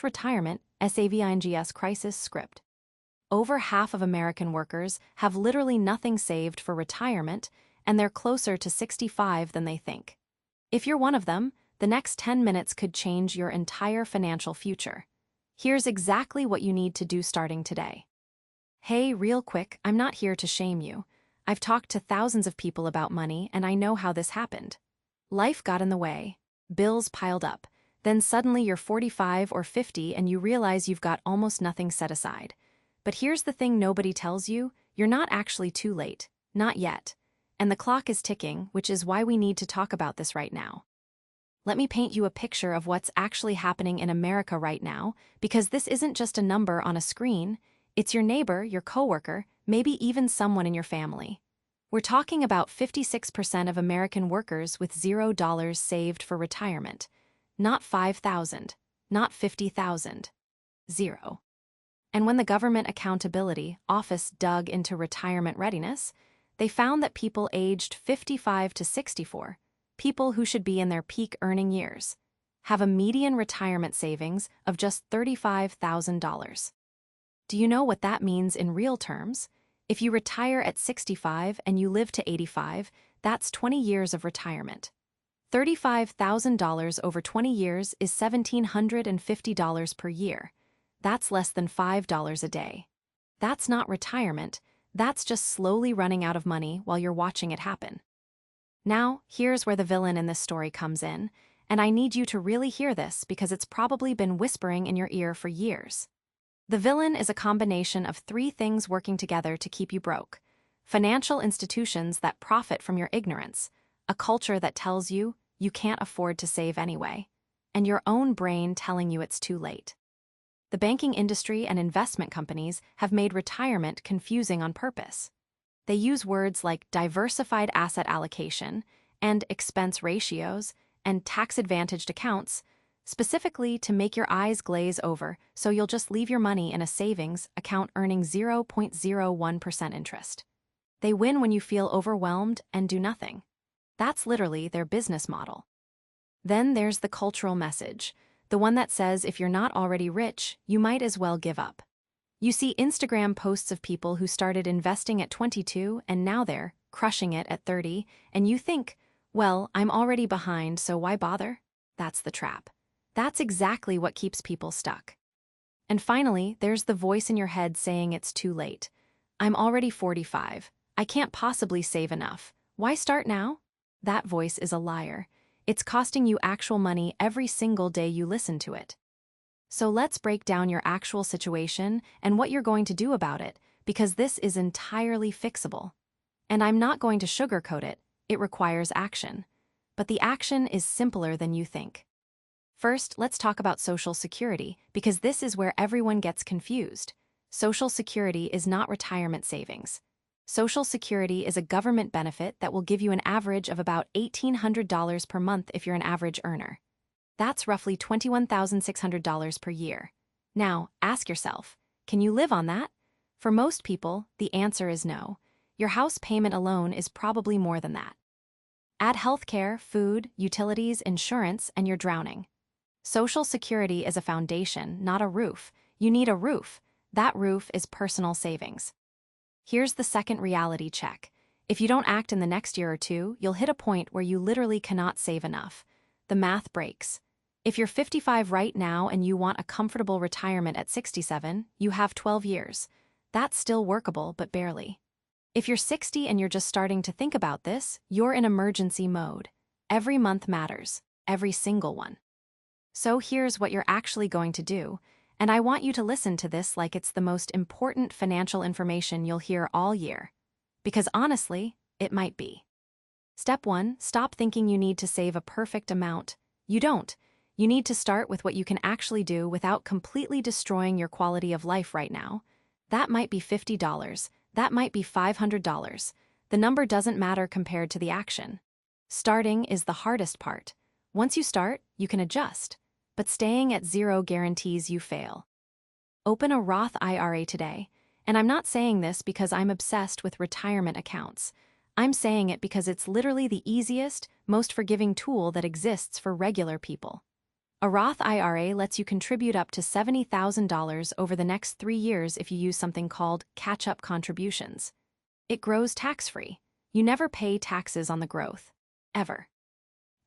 #retirement SAVINGS crisis script. Over half of American workers have literally nothing saved for retirement, and they're closer to 65 than they think. If you're one of them, the next 10 minutes could change your entire financial future. Here's exactly what you need to do starting today. Hey, real quick, I'm not here to shame you. I've talked to thousands of people about money, and I know how this happened. Life got in the way. Bills piled up. Then suddenly you're 45 or 50 and you realize you've got almost nothing set aside. But here's the thing nobody tells you: you're not actually too late. Not yet. And the clock is ticking, which is why we need to talk about this right now. Let me paint you a picture of what's actually happening in America right now, because this isn't just a number on a screen. It's your neighbor, your coworker, maybe even someone in your family. We're talking about 56% of American workers with $0 saved for retirement. Not 5,000, not 50,000. Zero. And when the Government Accountability Office dug into retirement readiness, they found that people aged 55 to 64, people who should be in their peak earning years, have a median retirement savings of just $35,000. Do you know what that means in real terms? If you retire at 65 and you live to 85, that's 20 years of retirement. $35,000 over 20 years is $1,750 per year. That's less than $5 a day. That's not retirement, that's just slowly running out of money while you're watching it happen. Now, here's where the villain in this story comes in, and I need you to really hear this because it's probably been whispering in your ear for years. The villain is a combination of three things working together to keep you broke: financial institutions that profit from your ignorance, a culture that tells you you can't afford to save anyway, and your own brain telling you it's too late. The banking industry and investment companies have made retirement confusing on purpose. They use words like diversified asset allocation and expense ratios and tax-advantaged accounts specifically to make your eyes glaze over, so you'll just leave your money in a savings account earning 0.01% interest. They win when you feel overwhelmed and do nothing. That's literally their business model. Then there's the cultural message, the one that says if you're not already rich, you might as well give up. You see Instagram posts of people who started investing at 22 and now they're crushing it at 30, and you think, well, I'm already behind, so why bother? That's the trap. That's exactly what keeps people stuck. And finally, there's the voice in your head saying it's too late. I'm already 45. I can't possibly save enough. Why start now? That voice is a liar. It's costing you actual money every single day you listen to it. So let's break down your actual situation and what you're going to do about it, because this is entirely fixable. And I'm not going to sugarcoat it, it requires action. But the action is simpler than you think. First, let's talk about Social Security, because this is where everyone gets confused. Social Security is not retirement savings. Social Security is a government benefit that will give you an average of about $1,800 per month if you're an average earner. That's roughly $21,600 per year. Now, ask yourself, can you live on that? For most people, the answer is no. Your house payment alone is probably more than that. Add healthcare, food, utilities, insurance, and you're drowning. Social Security is a foundation, not a roof. You need a roof. That roof is personal savings. Here's the second reality check. If you don't act in the next year or two, you'll hit a point where you literally cannot save enough. The math breaks. If you're 55 right now and you want a comfortable retirement at 67, you have 12 years. That's still workable, but barely. If you're 60 and you're just starting to think about this, you're in emergency mode. Every month matters. Every single one. So here's what you're actually going to do, and I want you to listen to this like it's the most important financial information you'll hear all year. Because honestly, it might be. Step 1, stop thinking you need to save a perfect amount. You don't. You need to start with what you can actually do without completely destroying your quality of life right now. That might be $50. That might be $500. The number doesn't matter compared to the action. Starting is the hardest part. Once you start, you can adjust. But staying at zero guarantees you fail. Open a Roth IRA today. And I'm not saying this because I'm obsessed with retirement accounts. I'm saying it because it's literally the easiest, most forgiving tool that exists for regular people. A Roth IRA lets you contribute up to $70,000 over the next 3 years if you use something called catch-up contributions. It grows tax-free. You never pay taxes on the growth. Ever.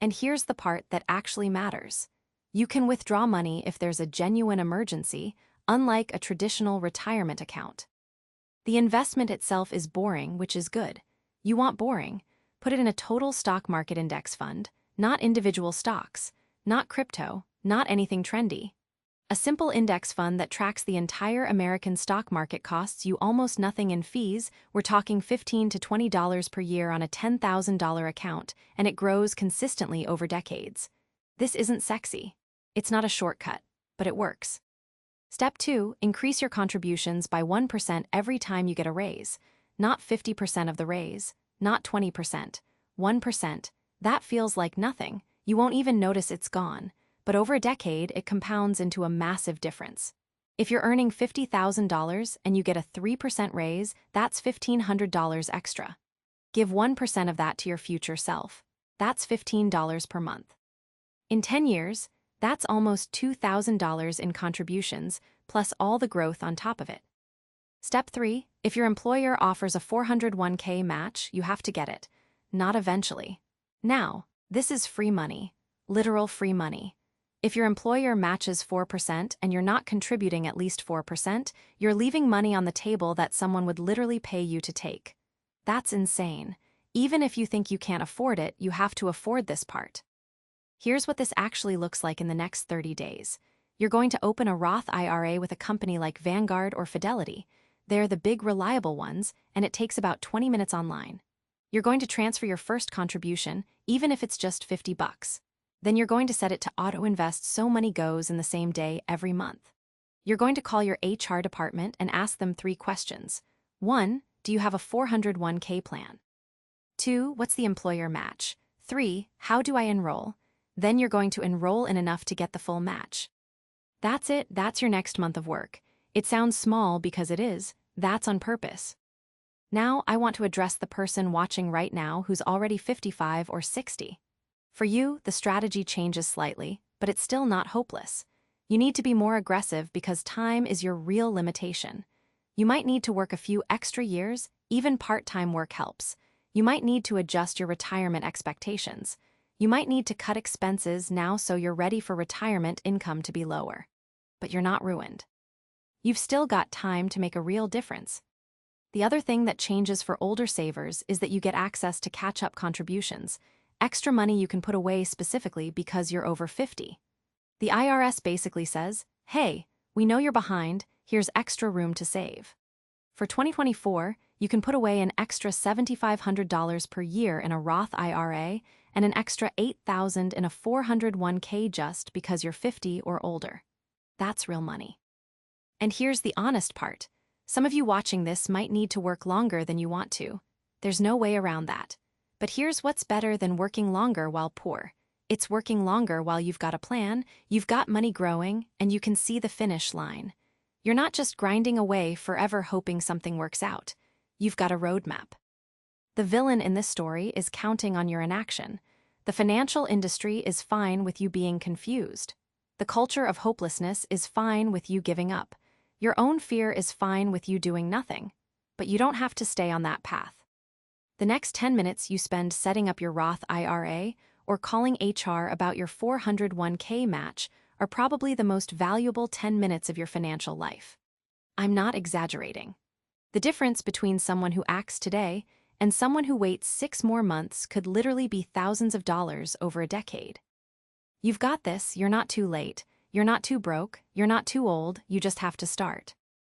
And here's the part that actually matters. You can withdraw money if there's a genuine emergency, unlike a traditional retirement account. The investment itself is boring, which is good. You want boring? Put it in a total stock market index fund, not individual stocks, not crypto, not anything trendy. A simple index fund that tracks the entire American stock market costs you almost nothing in fees. We're talking $15 to $20 per year on a $10,000 account, and it grows consistently over decades. This isn't sexy. It's not a shortcut, but it works. Step 2, increase your contributions by 1% every time you get a raise. Not 50% of the raise, not 20%, 1%. That feels like nothing. You won't even notice it's gone. But over a decade, it compounds into a massive difference. If you're earning $50,000 and you get a 3% raise, that's $1,500 extra. Give 1% of that to your future self. That's $15 per month. In 10 years, that's almost $2,000 in contributions, plus all the growth on top of it. Step 3, if your employer offers a 401k match, you have to get it. Not eventually. Now, this is free money. Literal free money. If your employer matches 4% and you're not contributing at least 4%, you're leaving money on the table that someone would literally pay you to take. That's insane. Even if you think you can't afford it, you have to afford this part. Here's what this actually looks like in the next 30 days. You're going to open a Roth IRA with a company like Vanguard or Fidelity. They're the big, reliable ones, and it takes about 20 minutes online. You're going to transfer your first contribution, even if it's just $50. Then you're going to set it to auto-invest so money goes in the same day every month. You're going to call your HR department and ask them 3 questions. 1, do you have a 401k plan? 2, what's the employer match? 3, how do I enroll? Then you're going to enroll in enough to get the full match. That's it, that's your next month of work. It sounds small because it is. That's on purpose. Now I want to address the person watching right now who's already 55 or 60. For you, the strategy changes slightly, but it's still not hopeless. You need to be more aggressive because time is your real limitation. You might need to work a few extra years, even part-time work helps. You might need to adjust your retirement expectations. You might need to cut expenses now so you're ready for retirement income to be lower. But you're not ruined. You've still got time to make a real difference. The other thing that changes for older savers is that you get access to catch-up contributions. Extra money you can put away specifically because you're over 50. The IRS basically says, hey, we know you're behind, here's extra room to save. For 2024, you can put away an extra $7,500 per year in a Roth IRA and an extra $8,000 in a 401k just because you're 50 or older. That's real money. And here's the honest part. Some of you watching this might need to work longer than you want to. There's no way around that. But here's what's better than working longer while poor. It's working longer while you've got a plan, you've got money growing, and you can see the finish line. You're not just grinding away forever hoping something works out. You've got a roadmap. The villain in this story is counting on your inaction. The financial industry is fine with you being confused. The culture of hopelessness is fine with you giving up. Your own fear is fine with you doing nothing. But you don't have to stay on that path. The next 10 minutes you spend setting up your Roth IRA or calling HR about your 401k match are probably the most valuable 10 minutes of your financial life. I'm not exaggerating. The difference between someone who acts today and someone who waits 6 more months could literally be thousands of dollars over a decade. You've got this, you're not too late, you're not too broke, you're not too old, you just have to start.